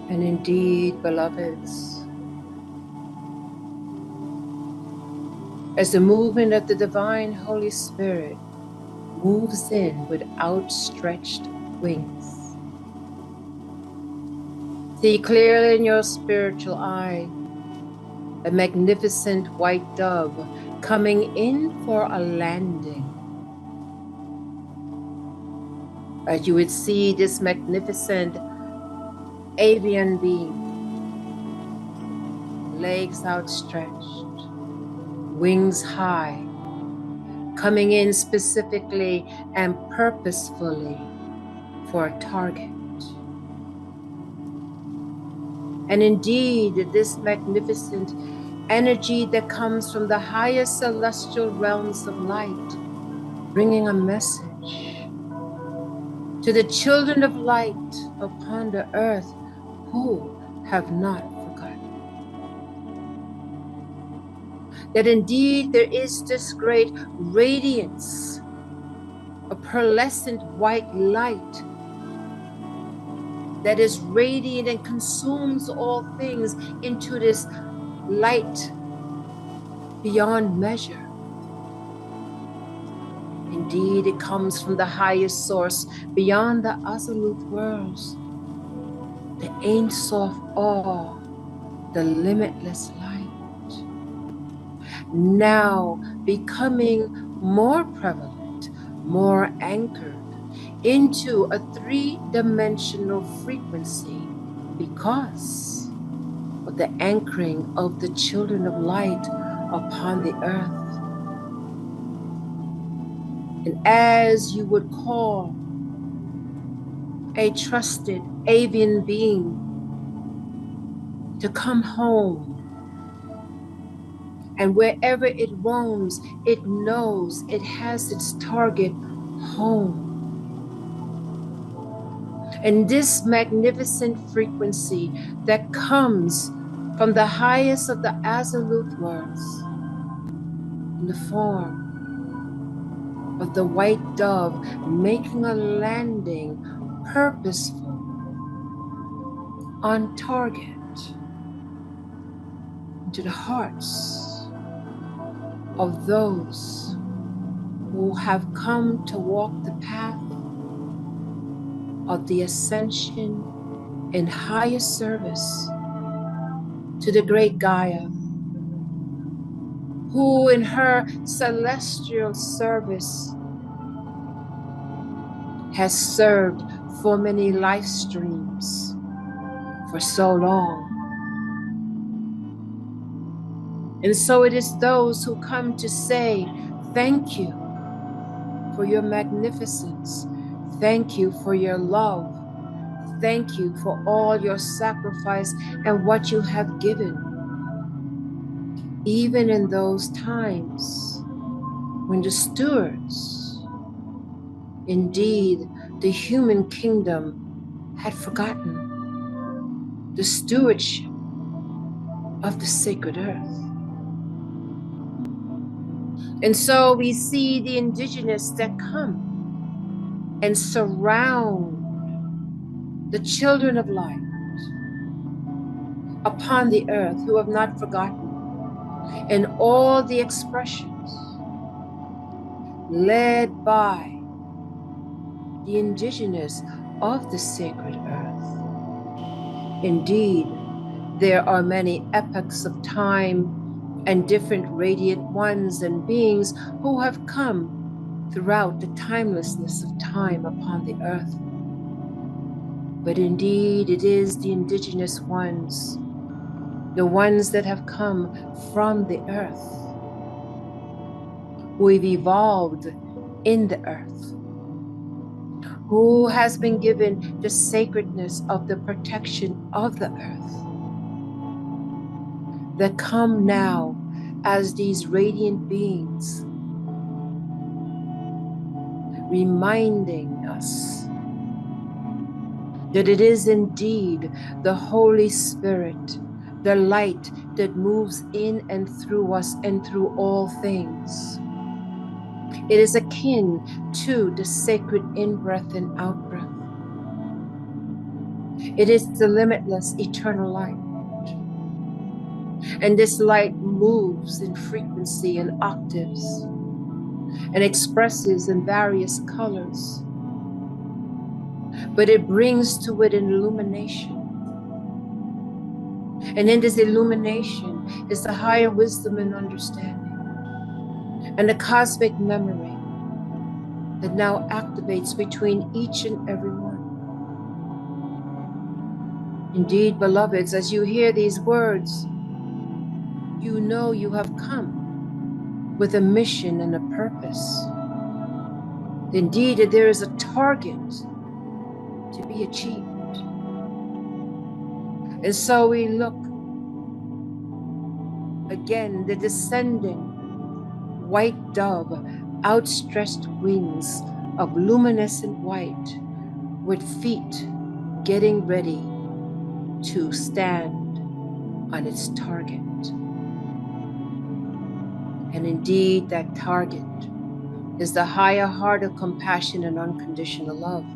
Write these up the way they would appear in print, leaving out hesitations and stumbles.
And indeed, beloveds, as the movement of the divine Holy Spirit moves in with outstretched wings, see clearly in your spiritual eye a magnificent white dove coming in for a landing. As you would see this magnificent avian being, legs outstretched, wings high, coming in specifically and purposefully for a target. And indeed, this magnificent energy that comes from the highest celestial realms of light, bringing a message to the children of light upon the earth who have not forgotten. That indeed there is this great radiance, a pearlescent white light that is radiant and consumes all things into this light beyond measure. Indeed, it comes from the highest source beyond the absolute worlds, the Ein Sof Awe, the limitless light, now becoming more prevalent, more anchored into a three-dimensional frequency because of the anchoring of the children of light upon the earth. And as you would call a trusted avian being to come home, and wherever it roams, it knows it has its target home. And this magnificent frequency that comes from the highest of the absolute worlds in the form of the white dove making a landing purposeful on target into the hearts of those who have come to walk the path of the ascension in highest service to the great Gaia, who in her celestial service has served for many life streams for so long. And so it is those who come to say, thank you for your magnificence. Thank you for your love. Thank you for all your sacrifice and what you have given. Even in those times when the stewards, indeed the human kingdom, had forgotten the stewardship of the sacred earth. And so we see the indigenous that come and surround the children of light upon the earth who have not forgotten, and all the expressions led by the indigenous of the sacred earth. Indeed, there are many epochs of time and different radiant ones and beings who have come throughout the timelessness of time upon the earth. But indeed, it is the indigenous ones, the ones that have come from the earth, who have evolved in the earth, who has been given the sacredness of the protection of the earth, that come now as these radiant beings, reminding us that it is indeed the Holy Spirit, the light that moves in and through us and through all things. It is akin to the sacred in-breath and out-breath. It is the limitless eternal light. And this light moves in frequency and octaves and expresses in various colors, but it brings to it an illumination. And in this illumination is the higher wisdom and understanding and the cosmic memory that now activates between each and every one. Indeed, beloveds, as you hear these words, you know you have come with a mission and a purpose. Indeed, there is a target to be achieved. And so we look again, the descending white dove, outstretched wings of luminescent white, with feet getting ready to stand on its target. And indeed, that target is the higher heart of compassion and unconditional love.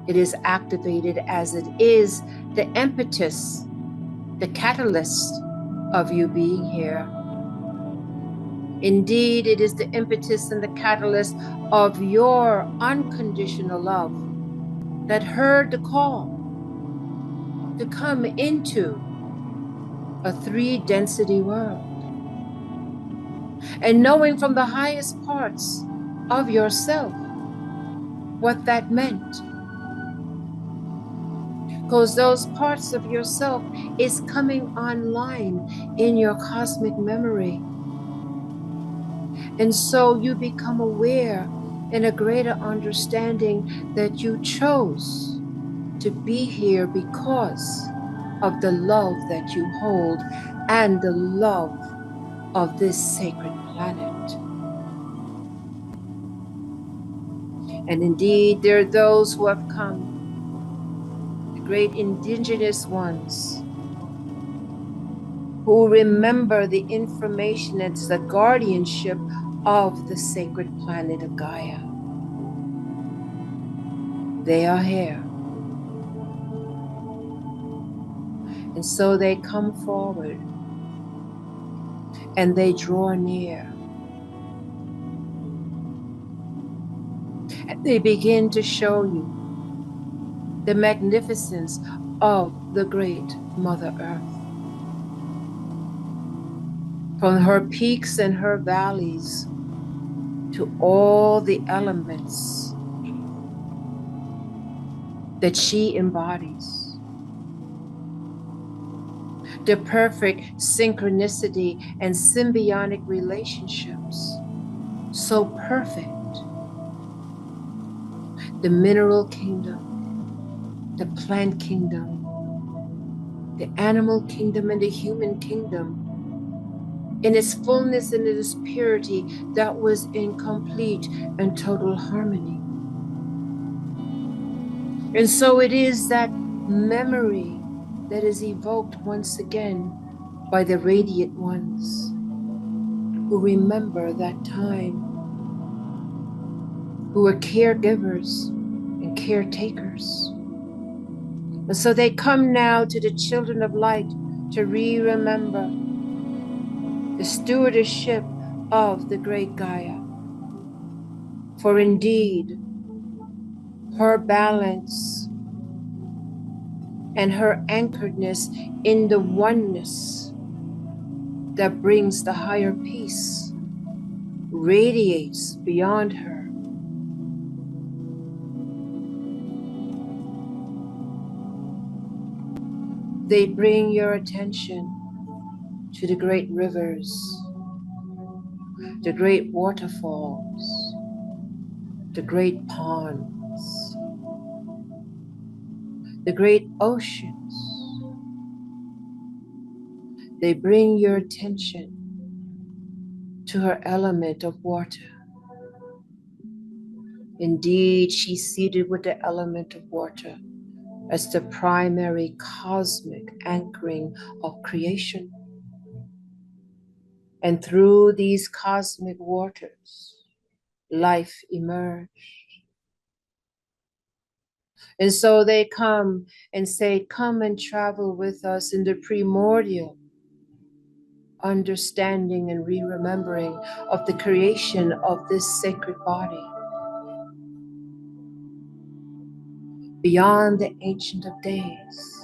It is activated as it is the impetus, the catalyst of you being here. Indeed, it is the impetus and the catalyst of your unconditional love that heard the call to come into a three-density world. And knowing from the highest parts of yourself what that meant. Because those parts of yourself is coming online in your cosmic memory. And so you become aware and a greater understanding that you chose to be here because of the love that you hold and the love of this sacred planet. And indeed, there are those who have come, the great indigenous ones, who remember the information and the guardianship of the sacred planet of Gaia. They are here. And so they come forward and they draw near. And they begin to show you the magnificence of the great Mother Earth. From her peaks and her valleys to all the elements that she embodies. The perfect synchronicity and symbiotic relationships, so perfect. The mineral kingdom, the plant kingdom, the animal kingdom, and the human kingdom, in its fullness and in its purity, that was in complete and total harmony. And so it is that memory that is evoked once again by the radiant ones who remember that time, who were caregivers and caretakers. And so they come now to the children of light to remember the stewardship of the great Gaia. For indeed, her balance and her anchoredness in the oneness that brings the higher peace radiates beyond her. They bring your attention to the great rivers, the great waterfalls, the great ponds, the great oceans. They bring your attention to her element of water. Indeed, she's seated with the element of water as the primary cosmic anchoring of creation. And through these cosmic waters, life emerged. And so they come and say, come and travel with us in the primordial understanding and re-remembering of the creation of this sacred body beyond the Ancient of Days,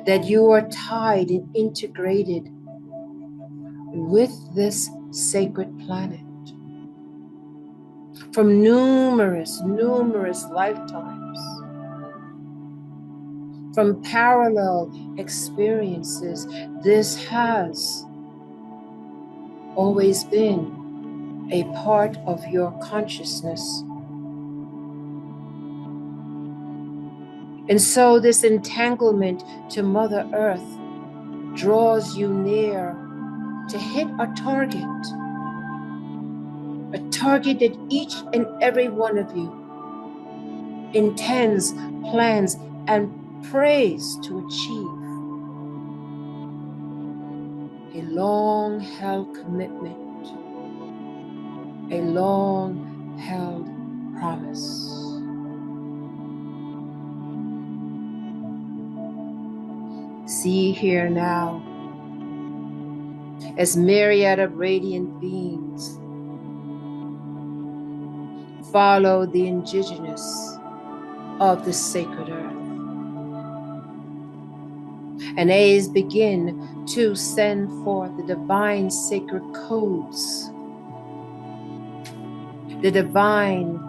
that you are tied and integrated with this sacred planet from numerous lifetimes, from parallel experiences. This has always been a part of your consciousness. And so this entanglement to Mother Earth draws you near to hit a target that each and every one of you intends, plans, and prays to achieve. A long-held commitment, a long-held promise. See here now, as myriad of radiant beings follow the indigenous of the sacred earth, and as begin to send forth the divine sacred codes, the divine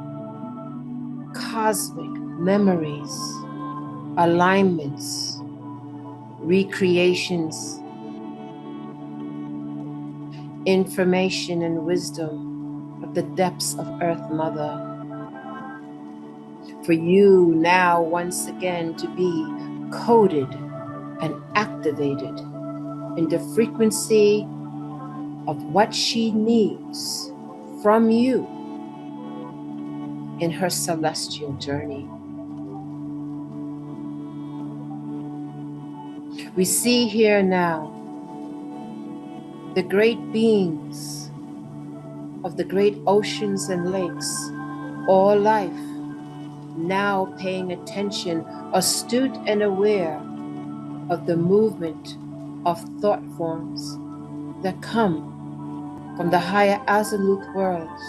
cosmic memories, alignments, recreations, information and wisdom of the depths of Earth Mother, for you now once again to be coded and activated in the frequency of what she needs from you in her celestial journey. We see here now the great beings of the great oceans and lakes, all life now paying attention, astute and aware of the movement of thought forms that come from the higher absolute worlds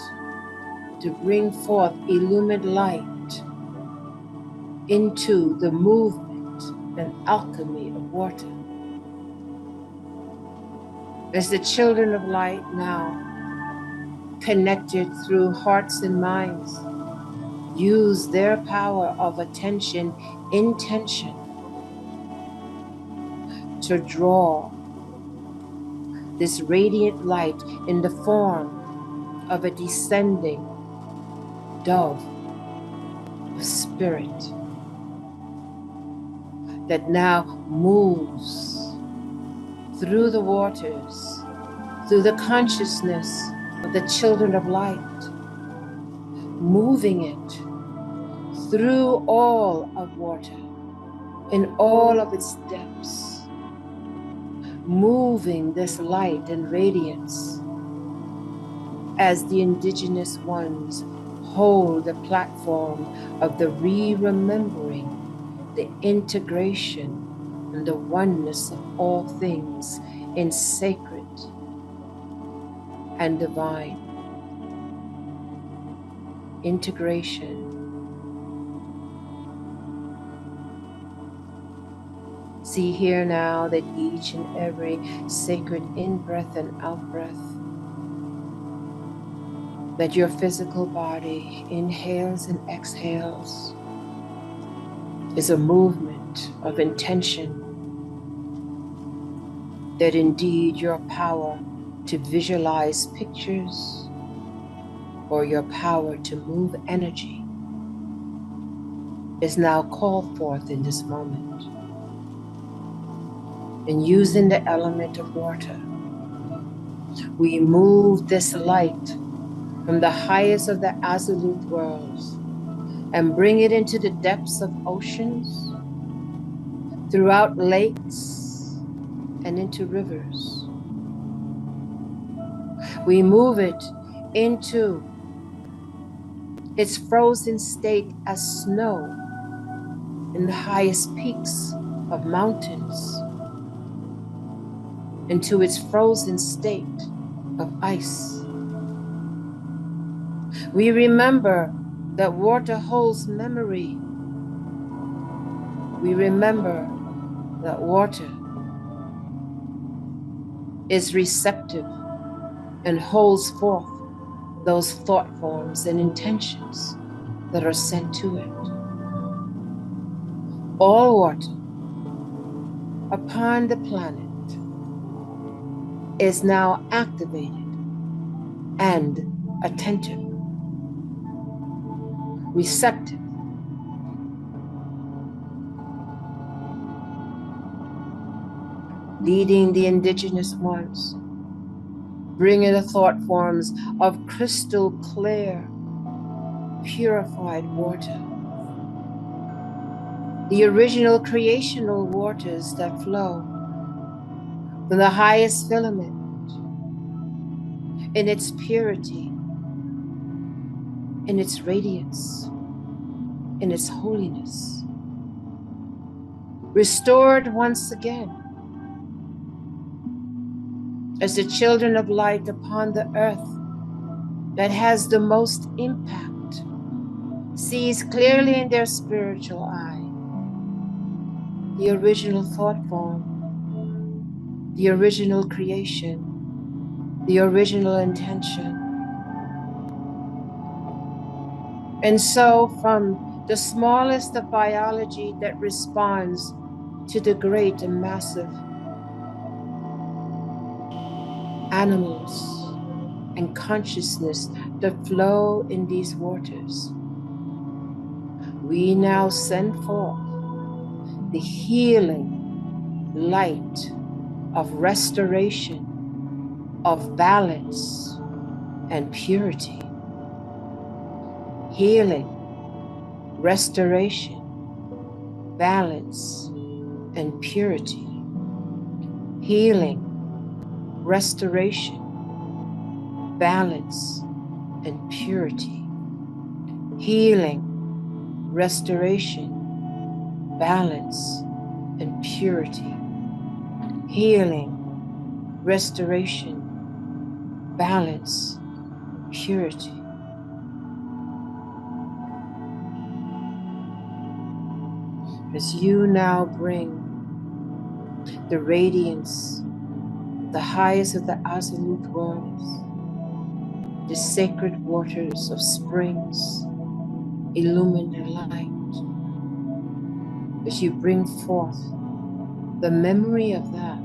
to bring forth illumined light into the movement and alchemy of water. As the children of light now, connected through hearts and minds, use their power of attention, intention, to draw this radiant light in the form of a descending dove of spirit that now moves through the waters, through the consciousness of the children of light, moving it through all of water in all of its depths, moving this light and radiance as the indigenous ones hold the platform of the re-remembering, the integration and the oneness of all things in sacred and divine. Integration. See here now that each and every sacred in-breath and out-breath, that your physical body inhales and exhales, is a movement of intention, that indeed your power to visualize pictures or your power to move energy is now called forth in this moment. And using the element of water, we move this light from the highest of the absolute worlds and bring it into the depths of oceans, throughout lakes, and into rivers. We move it into its frozen state as snow in the highest peaks of mountains, into its frozen state of ice. We remember that water holds memory. We remember that water is receptive and holds forth those thought forms and intentions that are sent to it. All water upon the planet is now activated and attentive, receptive, leading the indigenous ones, bringing the thought forms of crystal clear, purified water, the original creational waters that flow from the highest filament in its purity, in its radiance, in its holiness, restored once again as the children of light upon the earth that has the most impact sees clearly in their spiritual eye the original thought form, the original creation, the original intention. And so from the smallest of biology that responds to the great and massive animals and consciousness that flow in these waters, we now send forth the healing light of restoration, of balance and purity. Healing, restoration, balance and purity. Healing, restoration, balance and purity. Healing, restoration, balance and purity. Healing, restoration, balance, purity. As you now bring the radiance, the highest of the absolute worlds, the sacred waters of springs, illumined light, as you bring forth the memory of that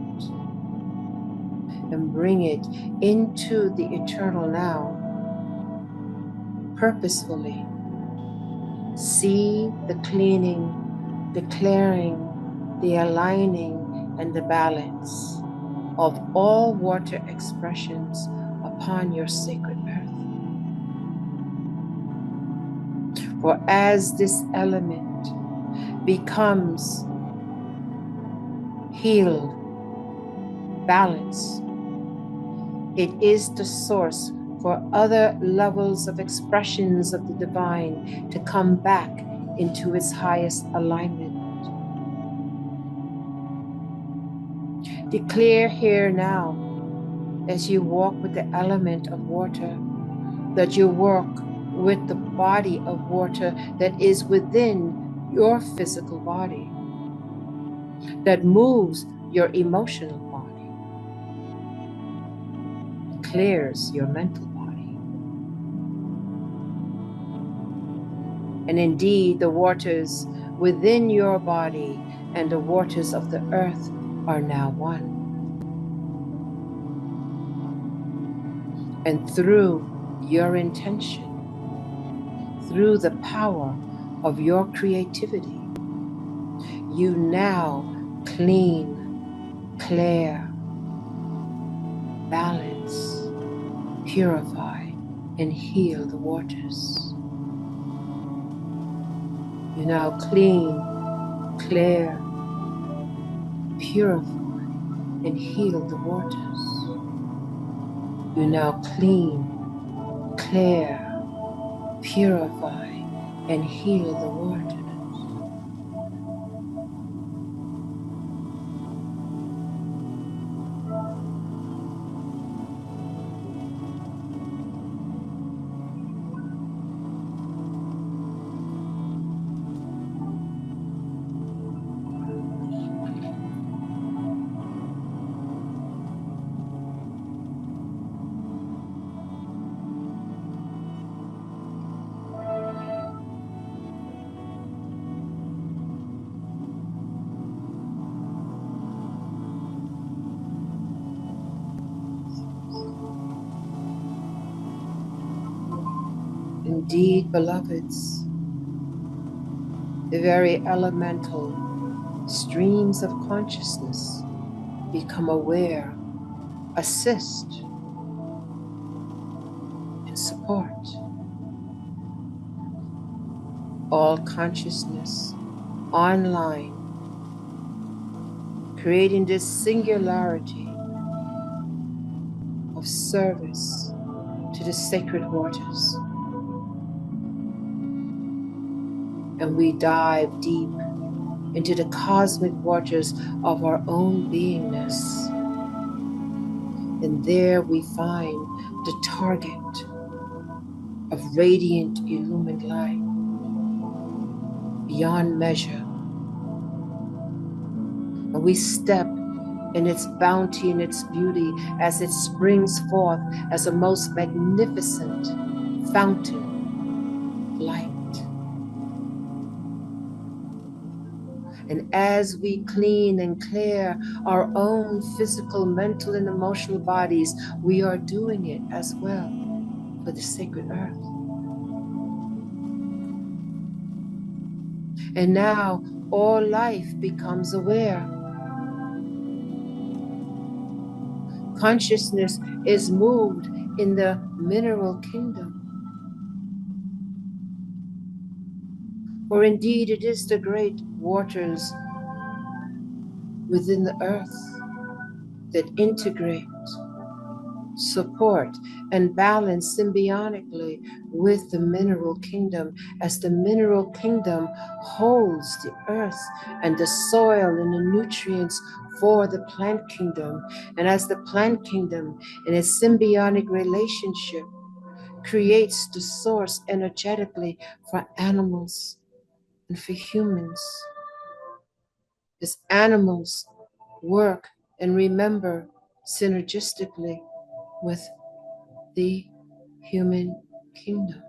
and bring it into the eternal now, purposefully see the cleaning, the clearing, the aligning, and the balance of all water expressions upon your sacred earth. For as this element becomes healed, balanced, it is the source for other levels of expressions of the divine to come back into its highest alignment. Declare here now, as you walk with the element of water, that you work with the body of water that is within your physical body, that moves your emotional body, clears your mental body. And indeed, the waters within your body and the waters of the earth are now one. And through your intention, through the power of your creativity, you now clean, clear, balance, purify, and heal the waters. You now clean, clear, purify, and heal the waters. You now clean, clear, purify, and heal the waters. Indeed, beloveds, the very elemental streams of consciousness become aware, assist, and support all consciousness online, creating this singularity of service to the sacred waters. And we dive deep into the cosmic waters of our own beingness. And there we find the target of radiant, illumined light beyond measure. And we step in its bounty and its beauty as it springs forth as a most magnificent fountain of light. And as we clean and clear our own physical, mental, and emotional bodies, we are doing it as well for the sacred earth. And now all life becomes aware. Consciousness is moved in the mineral kingdom. For indeed it is the great waters within the earth that integrate, support, and balance symbiotically with the mineral kingdom, as the mineral kingdom holds the earth and the soil and the nutrients for the plant kingdom, and as the plant kingdom in a symbiotic relationship creates the source energetically for animals and for humans. As animals work and remember synergistically with the human kingdom.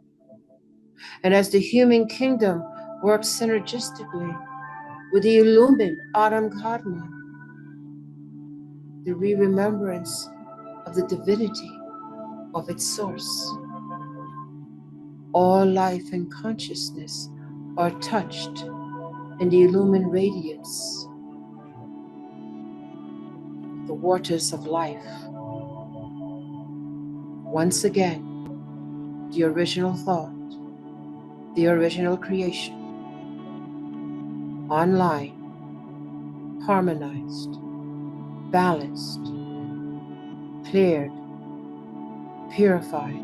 And as the human kingdom works synergistically with the illumined Adam Kadmon, the re-remembrance of the divinity of its source, all life and consciousness are touched in the illumined radiance, the waters of life. Once again, the original thought, the original creation, online, harmonized, balanced, cleared, purified,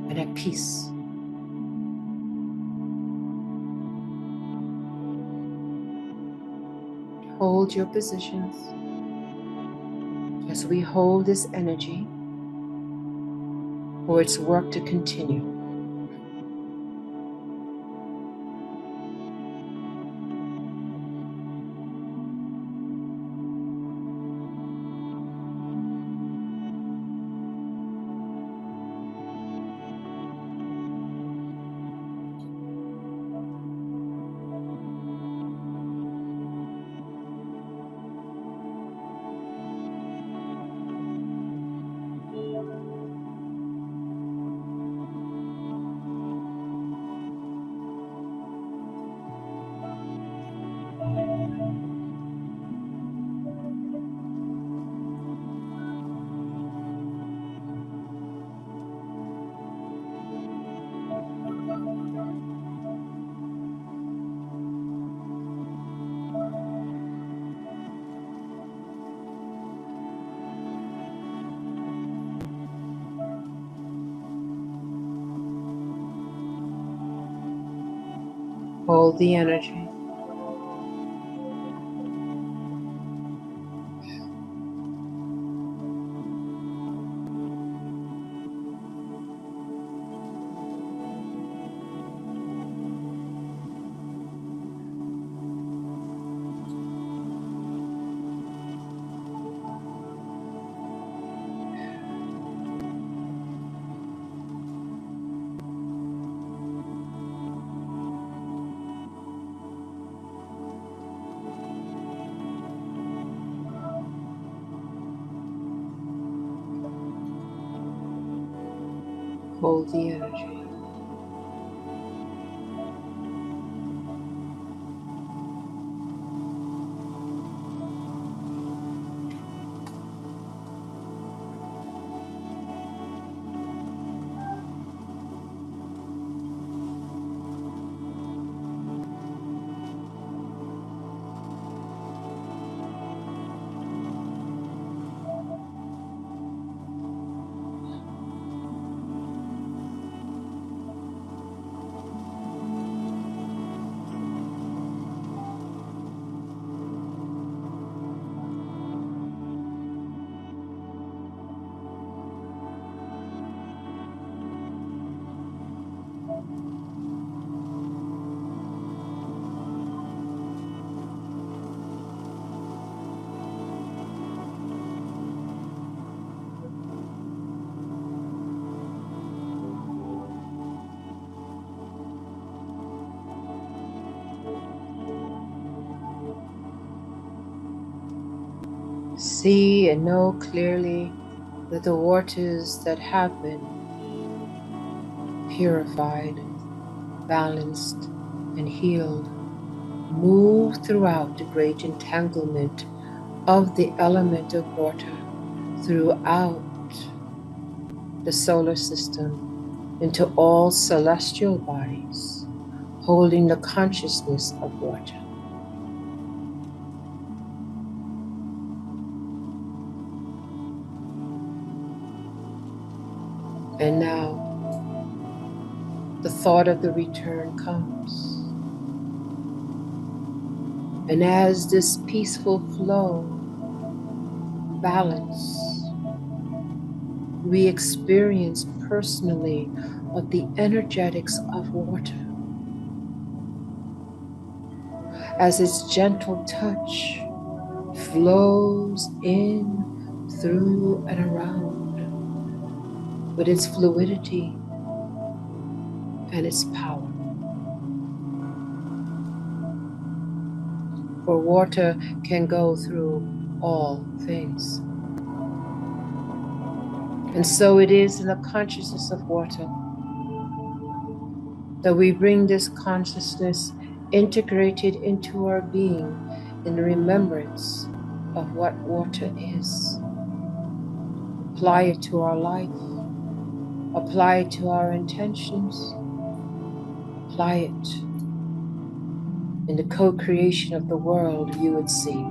and at peace. Hold your positions as we hold this energy for its work to continue. Hold the energy. Hold the energy. See and know clearly that the waters that have been purified, balanced, and healed move throughout the great entanglement of the element of water throughout the solar system into all celestial bodies, holding the consciousness of water. And now the thought of the return comes. And as this peaceful flow, balance, we experience personally of the energetics of water as its gentle touch flows in, through, and around with its fluidity and its power. For water can go through all things. And so it is in the consciousness of water that we bring this consciousness integrated into our being in the remembrance of what water is. Apply it to our life, apply it to our intentions, apply it in the co-creation of the world you would see.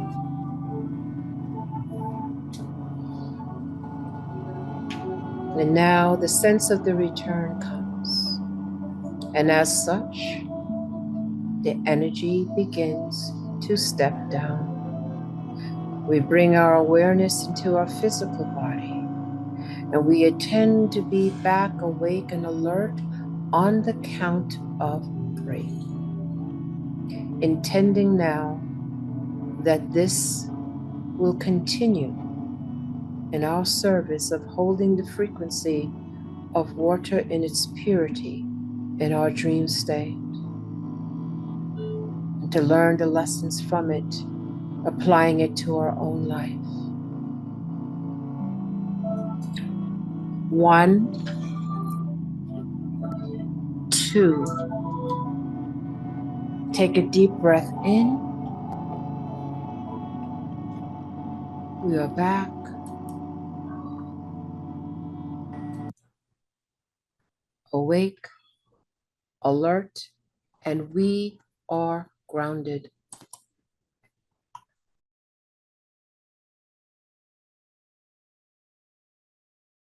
And now the sense of the return comes. And as such, the energy begins to step down. We bring our awareness into our physical body, and we attend to be back awake and alert on the count of 3. Intending now that this will continue in our service of holding the frequency of water in its purity in our dream state, and to learn the lessons from it, applying it to our own life. 1, 2. Take a deep breath in. We are back. Awake, alert, and we are grounded.